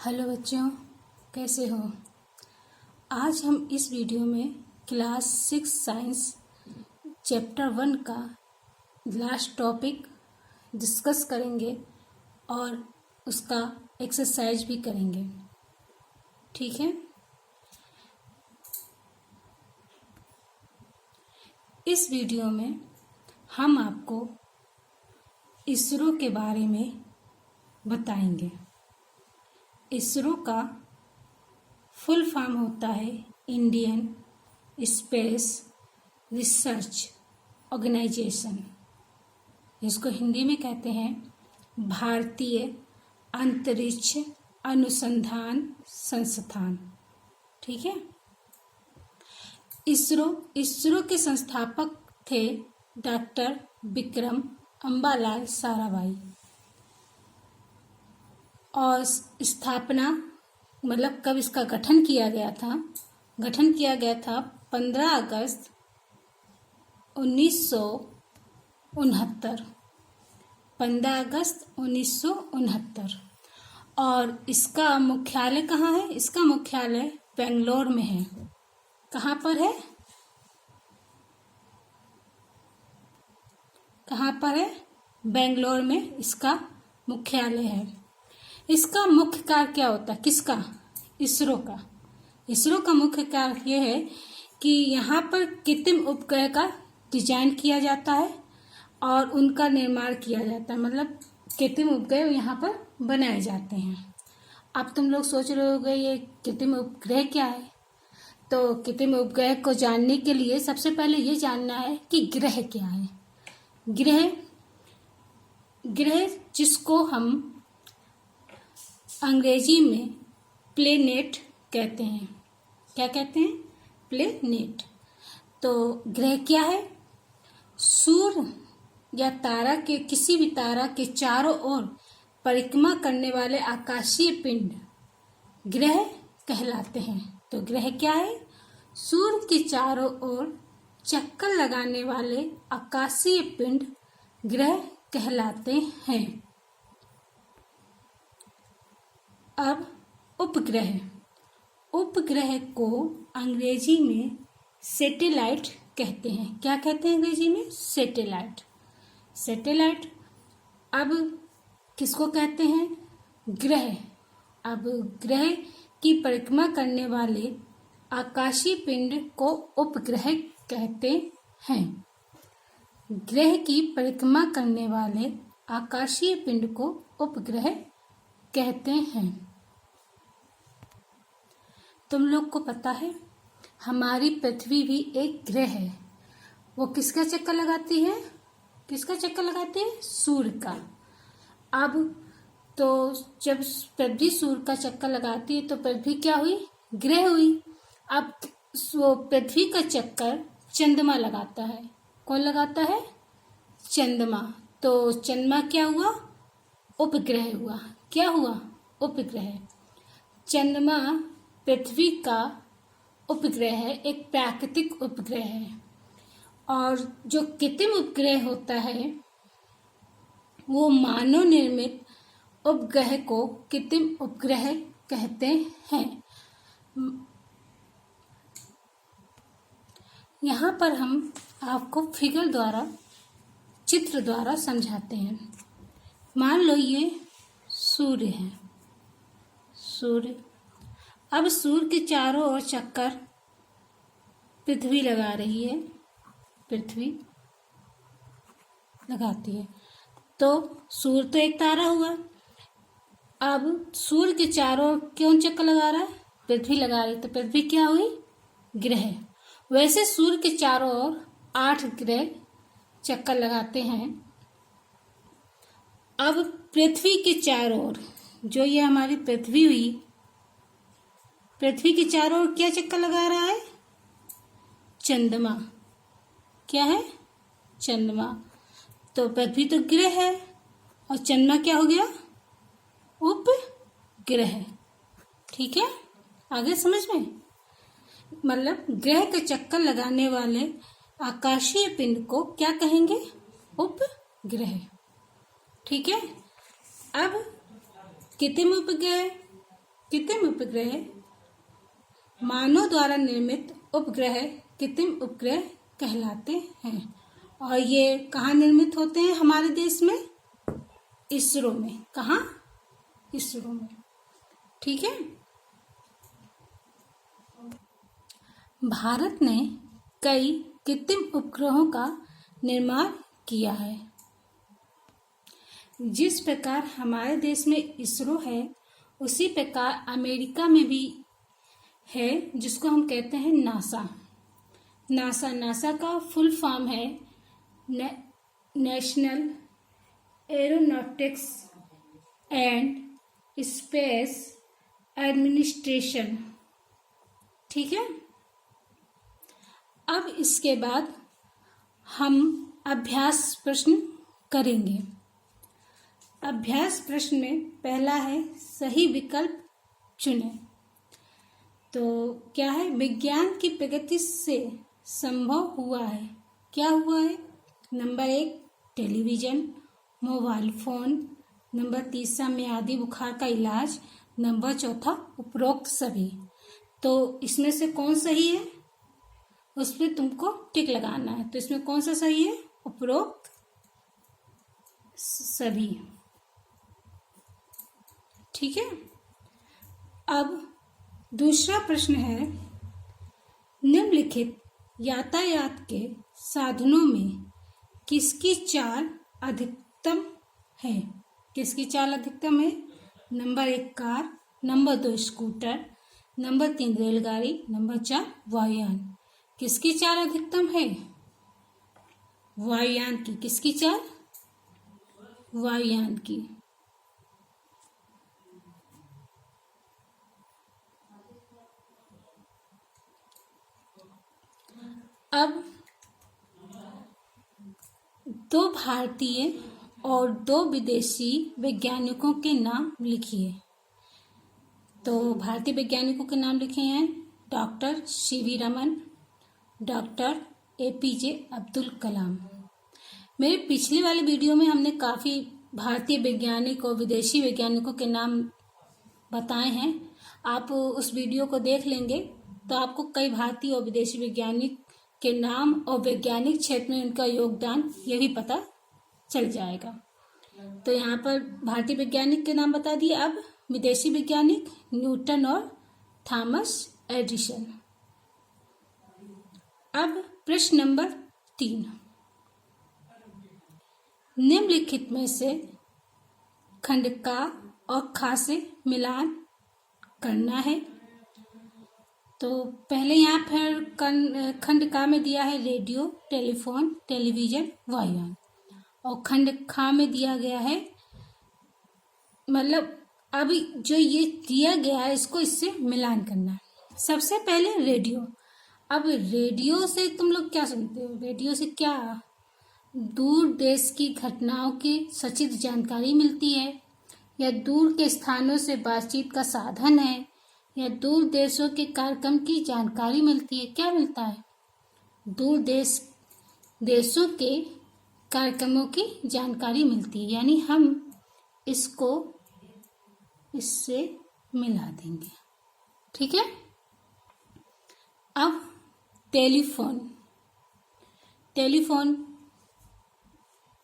Hello बच्चों, कैसे हो। आज हम इस वीडियो में क्लास 6 साइंस चैप्टर 1 का लास्ट टॉपिक डिस्कस करेंगे और उसका एक्सरसाइज भी करेंगे। ठीक है। इस वीडियो में हम आपको इसरो के बारे में बताएंगे। इसरो का फुल फॉर्म होता है इंडियन स्पेस रिसर्च ऑर्गेनाइजेशन, जिसको हिंदी में कहते हैं भारतीय अंतरिक्ष अनुसंधान संस्थान। ठीक है। इसरो के संस्थापक थे डॉक्टर विक्रम अम्बालाल साराभाई और स्थापना मतलब कब इसका गठन किया गया था। गठन किया गया था 15 अगस्त 1969। 15 अगस्त 1969। और इसका मुख्यालय कहाँ है? इसका मुख्यालय बेंगलोर में है। कहाँ पर है? कहाँ पर है? बेंगलोर में इसका मुख्यालय है। इसका मुख्य कार्य क्या होता है? किसका? इसरो का। इसरो का मुख्य कार्य यह है कि यहाँ पर कृत्रिम उपग्रह का डिजाइन किया जाता है और उनका निर्माण किया जाता है। मतलब कृत्रिम उपग्रह यहाँ पर बनाए जाते हैं। अब तुम लोग सोच रहे होगे ये कृत्रिम उपग्रह क्या है। तो कृत्रिम उपग्रह को जानने के लिए सबसे पहले ये जानना है कि ग्रह क्या है। ग्रह जिसको हम अंग्रेजी में प्लेनेट कहते हैं। क्या कहते हैं? प्लेनेट। तो ग्रह क्या है? सूर्य या तारा के किसी भी तारा के चारों ओर परिक्रमा करने वाले आकाशीय पिंड ग्रह कहलाते हैं। तो ग्रह क्या है? सूर्य के चारों ओर चक्कर लगाने वाले आकाशीय पिंड ग्रह कहलाते हैं। अब उपग्रह को अंग्रेजी में सैटेलाइट कहते हैं। क्या कहते हैं अंग्रेजी में? सैटेलाइट। अब किसको कहते हैं? ग्रह। अब ग्रह की परिक्रमा करने वाले आकाशीय पिंड को उपग्रह कहते हैं। ग्रह की परिक्रमा करने वाले आकाशीय पिंड को उपग्रह कहते हैं। तुम लोग को पता है हमारी पृथ्वी भी एक ग्रह है। वो किसका चक्कर लगाती है? किसका चक्कर लगाती है? सूर्य का। अब तो जब पृथ्वी सूर्य का चक्कर लगाती है तो पृथ्वी क्या हुई? ग्रह हुई। अब वो पृथ्वी का चक्कर चंद्रमा लगाता है। कौन लगाता है? चंद्रमा। तो चंद्रमा क्या हुआ? उपग्रह हुआ। क्या हुआ? उपग्रह। चंद्रमा पृथ्वी का उपग्रह है, एक प्राकृतिक उपग्रह है। और जो कृत्रिम उपग्रह होता है वो मानव निर्मित उपग्रह को कृत्रिम उपग्रह कहते हैं। यहाँ पर हम आपको फिगर द्वारा, चित्र द्वारा समझाते हैं। मान लो ये सूर्य है। सूर्य। अब सूर्य के चारों ओर चक्कर पृथ्वी लगा रही है। पृथ्वी लगाती है। तो सूर्य तो एक तारा हुआ। अब सूर्य के चारों ओर कौन चक्कर लगा रहा है? पृथ्वी लगा रही। तो पृथ्वी क्या हुई? ग्रह। वैसे सूर्य के चारों ओर 8 ग्रह चक्कर लगाते हैं। अब पृथ्वी के चारों ओर, जो ये हमारी पृथ्वी हुई, पृथ्वी के चारों ओर क्या चक्कर लगा रहा है? चंद्रमा। क्या है? चंद्रमा। तो पृथ्वी तो ग्रह है और चंद्रमा क्या हो गया? उपग्रह। ठीक है। आगे समझ में? मतलब ग्रह का चक्कर लगाने वाले आकाशीय पिंड को क्या कहेंगे? उपग्रह। ठीक है। अब कृत्रिम उपग्रह कृत्रिम उपग्रह मानव द्वारा निर्मित उपग्रह कृत्रिम उपग्रह कहलाते हैं। और ये कहाँ निर्मित होते हैं हमारे देश में? इसरो में। कहाँ? इसरो में। ठीक है। भारत ने कई कृत्रिम उपग्रहों का निर्माण किया है। जिस प्रकार हमारे देश में इसरो है, उसी प्रकार अमेरिका में भी है, जिसको हम कहते हैं नासा। नासा का फुल फॉर्म है national aeronautics and space administration. ठीक है। अब इसके बाद हम अभ्यास प्रश्न करेंगे। अभ्यास प्रश्न में पहला है सही विकल्प चुनें। तो क्या है? विज्ञान की प्रगति से संभव हुआ है। क्या हुआ है? Number 1 television, mobile phone, number 3 मियादी बुखार का इलाज, नंबर 4 उपरोक्त सभी। तो इसमें से कौन सही है? उस पर तुमको टिक लगाना है। तो इसमें कौन सा सही है? उपरोक्त सभी। ठीक है। अब दूसरा प्रश्न है निम्नलिखित यातायात के साधनों में किसकी चाल अधिकतम है? किसकी चाल अधिकतम है? Number 1 car, number 2 scooter, number 3 रेलगाड़ी, नंबर 4 वायुयान। किसकी चाल अधिकतम है? वायुयान की। किसकी चाल? वायुयान की। अब 2 भारतीय और 2 विदेशी वैज्ञानिकों के नाम लिखिए। तो भारतीय वैज्ञानिकों के नाम लिखे हैं डॉक्टर सीवी रमन, डॉक्टर एपीजे अब्दुल कलाम। मेरे पिछले वाले वीडियो में हमने काफ़ी भारतीय वैज्ञानिक और विदेशी वैज्ञानिकों के नाम बताए हैं। आप उस वीडियो को देख लेंगे तो आपको कई भारतीय और विदेशी वैज्ञानिक के नाम और वैज्ञानिक क्षेत्र में उनका योगदान ये भी पता चल जाएगा। तो यहाँ पर भारतीय वैज्ञानिक के नाम बता दिए। अब विदेशी वैज्ञानिक न्यूटन और थॉमस एडिसन। अब प्रश्न नंबर 3, निम्नलिखित में से खंड का और खा से मिलान करना है। तो पहले यहाँ फिर खंड का में दिया है रेडियो, टेलीफोन, टेलीविजन, वायुयान। और खंड खा में दिया गया है, मतलब अभी जो ये दिया गया है इसको इससे मिलान करना है। सबसे पहले रेडियो। अब रेडियो से तुम लोग क्या सुनते हो? रेडियो से क्या? दूर देश की घटनाओं की सचित्र जानकारी मिलती है, या दूर के स्थानों से बातचीत का साधन है, या दूर देशों के कार्यक्रम की जानकारी मिलती है। क्या मिलता है? दूर देशों के कार्यक्रमों की जानकारी मिलती है। यानी हम इसको इससे मिला देंगे। ठीक है। अब टेलीफोन।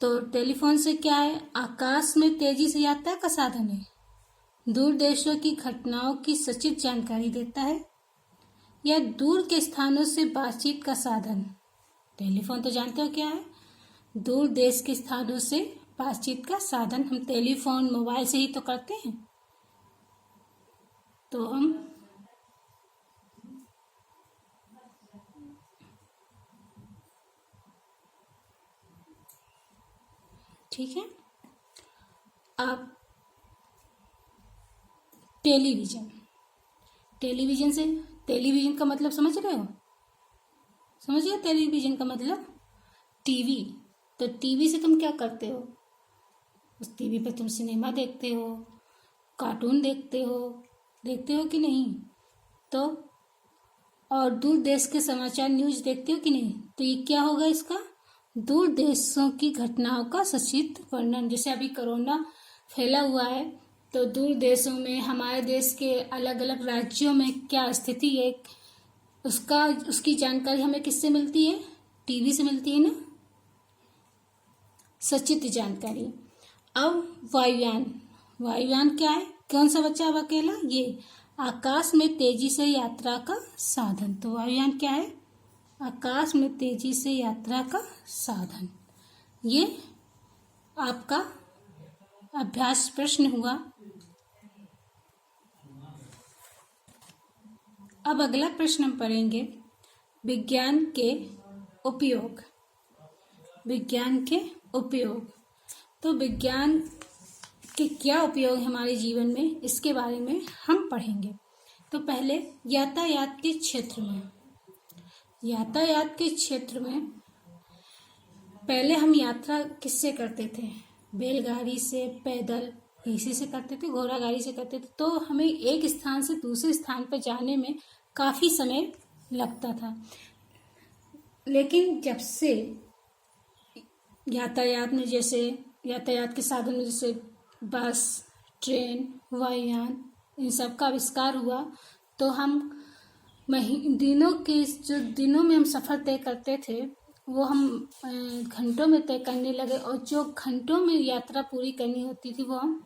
तो टेलीफोन से क्या है? आकाश में तेजी से यात्रा का साधन है, दूर देशों की घटनाओं की सचित्र जानकारी देता है, या दूर के स्थानों से बातचीत का साधन। टेलीफोन तो जानते हो क्या है? दूर देश के स्थानों से बातचीत का साधन। हम टेलीफोन मोबाइल से ही तो करते हैं। तो हम ठीक है। अब टेलीविजन से टेलीविजन का मतलब समझ रहे हो? समझ गए? टेलीविजन का मतलब टीवी। तो टीवी से तुम क्या करते हो? उस टीवी पर तुम सिनेमा देखते हो, कार्टून देखते हो कि नहीं? तो और दूर देश के समाचार न्यूज देखते हो कि नहीं? तो ये क्या होगा इसका? दूर देशों की घटनाओं का सचित्र वर्णन। जैसे अभी कोरोना फैला हुआ है तो दूर देशों में, हमारे देश के अलग अलग राज्यों में क्या स्थिति है उसकी जानकारी हमें किससे मिलती है? टीवी से मिलती है ना, सचित्र जानकारी। अब वायुयान, वायुयान क्या है? कौन सा बच्चा अब अकेला? ये आकाश में तेजी से यात्रा का साधन। तो वायुयान क्या है? आकाश में तेजी से यात्रा का साधन। ये आपका अभ्यास प्रश्न हुआ। अब अगला प्रश्न हम पढ़ेंगे विज्ञान के उपयोग। विज्ञान के उपयोग। तो विज्ञान के क्या उपयोग है हमारे जीवन में, इसके बारे में हम पढ़ेंगे। तो पहले यातायात के क्षेत्र में, यातायात के क्षेत्र में पहले हम यात्रा किससे करते थे? बैलगाड़ी से, पैदल, इसी से करते थे, घोड़ा गाड़ी से करते थे। तो हमें एक स्थान से दूसरे स्थान पर जाने में काफ़ी समय लगता था। लेकिन जब से यातायात में, जैसे यातायात के साधन में जैसे बस, ट्रेन, वायुयान, इन सब का आविष्कार हुआ, तो हम जो दिनों में हम सफ़र तय करते थे वो हम घंटों में तय करने लगे, और जो घंटों में यात्रा पूरी करनी होती थी वो हम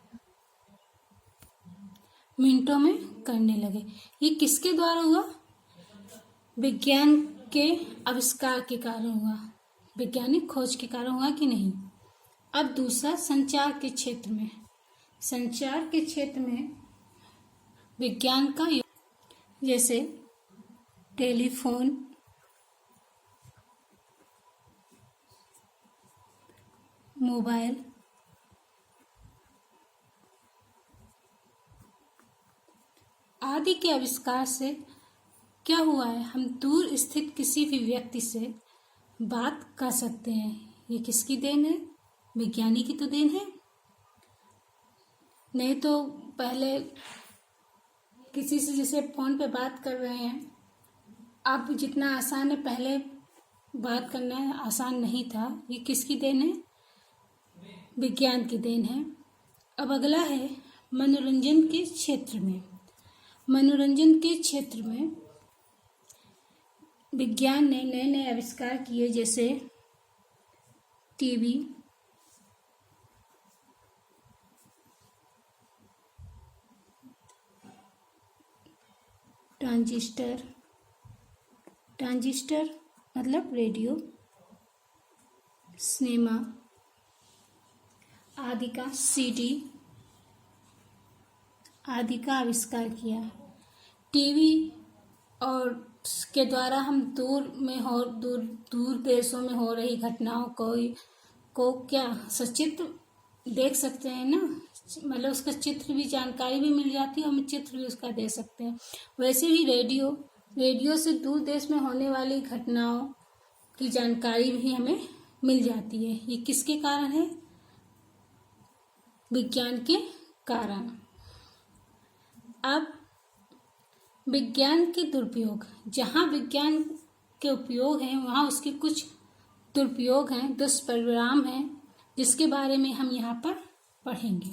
मिनटों में करने लगे। ये किसके द्वारा हुआ? विज्ञान के आविष्कार के कारण हुआ, वैज्ञानिक खोज के कारण हुआ कि नहीं। अब दूसरा संचार के क्षेत्र में, संचार के क्षेत्र में विज्ञान का जैसे टेलीफोन, मोबाइल, आदि के आविष्कार से क्या हुआ है? हम दूर स्थित किसी भी व्यक्ति से बात कर सकते हैं। ये किसकी देन है? विज्ञानी की तो देन है। नहीं तो पहले किसी से जैसे फोन पे बात कर रहे हैं, अब जितना आसान है, पहले बात करना आसान नहीं था। ये किसकी देन है? विज्ञान की देन है। अब अगला है मनोरंजन के क्षेत्र में। मनोरंजन के क्षेत्र में विज्ञान ने नए नए आविष्कार किए, जैसे टीवी, ट्रांजिस्टर, ट्रांजिस्टर मतलब रेडियो, सिनेमा आदि का, सीडी आदि का आविष्कार किया। टीवी और के द्वारा हम दूर देशों में हो रही घटनाओं को क्या सचित्र देख सकते हैं ना, मतलब उसका चित्र भी, जानकारी भी मिल जाती है, हम चित्र भी उसका दे सकते हैं। वैसे ही रेडियो से दूर देश में होने वाली घटनाओं की जानकारी भी हमें मिल जाती है। ये किसके कारण है? विज्ञान के कारण। अब विज्ञान के दुरुपयोग। जहाँ विज्ञान के उपयोग हैं वहाँ उसके कुछ दुरुपयोग हैं, दुष्परिणाम हैं, जिसके बारे में हम यहाँ पर पढ़ेंगे।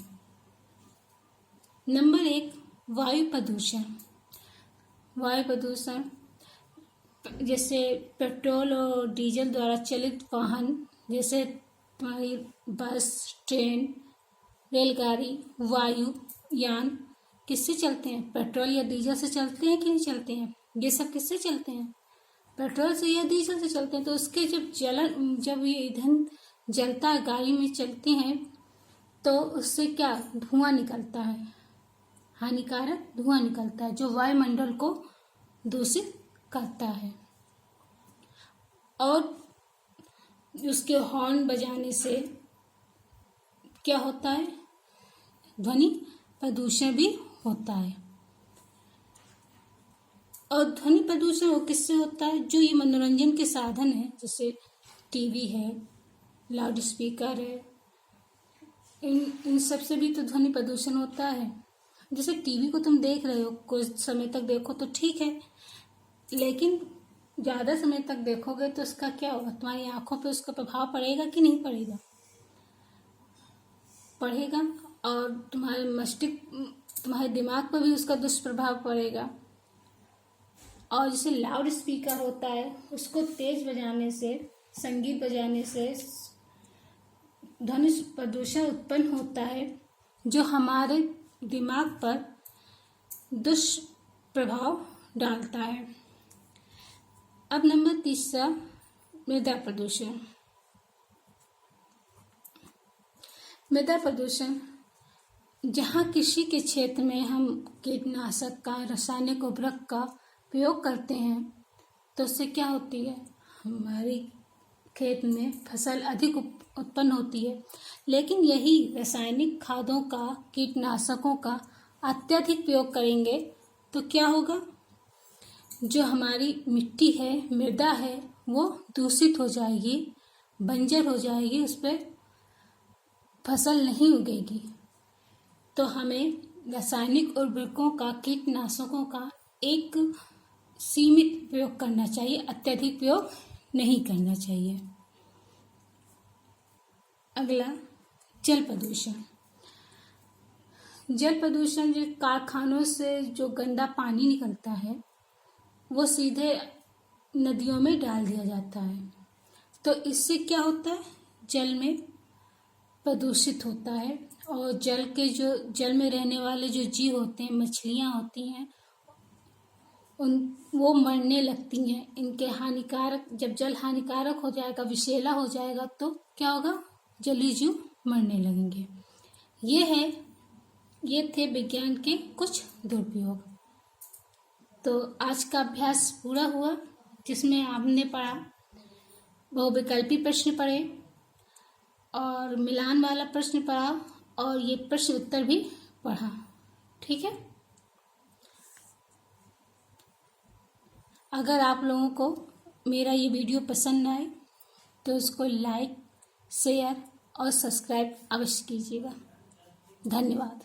नंबर 1, वायु प्रदूषण। वायु प्रदूषण जैसे पेट्रोल और डीजल द्वारा चलित वाहन, जैसे तुम्हारी बस, ट्रेन, रेलगाड़ी, वायुयान किससे चलते हैं? पेट्रोल या डीजल से चलते हैं कि नहीं चलते हैं? ये सब किससे चलते हैं? पेट्रोल से या डीजल से चलते हैं। तो उसके जब ये ईंधन जलता है, गाड़ी में चलती हैं, तो उससे क्या धुआं निकलता है, हानिकारक धुआं निकलता है, जो वायुमंडल को दूषित करता है। और उसके हॉर्न बजाने से क्या होता है? ध्वनि प्रदूषण भी होता है। और ध्वनि प्रदूषण वो किससे होता है? जो ये मनोरंजन के साधन है, जैसे टीवी है, लाउड स्पीकर है, इन सब से भी तो ध्वनि प्रदूषण होता है। जैसे टीवी को तुम देख रहे हो, कुछ समय तक देखो तो ठीक है, लेकिन ज़्यादा समय तक देखोगे तो उसका क्या होगा? तुम्हारी आंखों पे उसका प्रभाव पड़ेगा कि नहीं पड़ेगा? पड़ेगा। और तुम्हारे मस्तिष्क, तुम्हारे दिमाग पर भी उसका दुष्प्रभाव पड़ेगा। और जैसे लाउड स्पीकर होता है, उसको तेज बजाने से, संगीत बजाने से ध्वनि प्रदूषण उत्पन्न होता है, जो हमारे दिमाग पर दुष्प्रभाव डालता है। अब नंबर 3, मृदा प्रदूषण। मृदा प्रदूषण, जहाँ कृषि के क्षेत्र में हम कीटनाशक का, रासायनिक उर्वरक का प्रयोग करते हैं, तो उससे क्या होती है, हमारी खेत में फसल अधिक उत्पन्न होती है। लेकिन यही रासायनिक खादों का, कीटनाशकों का अत्यधिक प्रयोग करेंगे तो क्या होगा, जो हमारी मिट्टी है, मृदा है, वो दूषित हो जाएगी, बंजर हो जाएगी, उस पर फसल नहीं उगेगी। तो हमें रासायनिक उर्वरकों का, कीटनाशकों का एक सीमित प्रयोग करना चाहिए, अत्यधिक प्रयोग नहीं करना चाहिए। अगला, जल प्रदूषण। जल प्रदूषण, जो कारखानों से जो गंदा पानी निकलता है, वो सीधे नदियों में डाल दिया जाता है। तो इससे क्या होता है, जल में प्रदूषित होता है। और जल में रहने वाले जो जीव होते हैं, मछलियाँ होती हैं, वो मरने लगती हैं। इनके हानिकारक, जब जल हानिकारक हो जाएगा, विषैला हो जाएगा, तो क्या होगा, जलीय जीव मरने लगेंगे। ये थे विज्ञान के कुछ दुरुपयोग। तो आज का अभ्यास पूरा हुआ, जिसमें आपने पढ़ा, बहुविकल्पी प्रश्न पढ़े और मिलान वाला प्रश्न पढ़ा और ये प्रश्न उत्तर भी पढ़ा। ठीक है। अगर आप लोगों को मेरा ये वीडियो पसंद आए तो इसको लाइक, शेयर और सब्सक्राइब अवश्य कीजिएगा। धन्यवाद।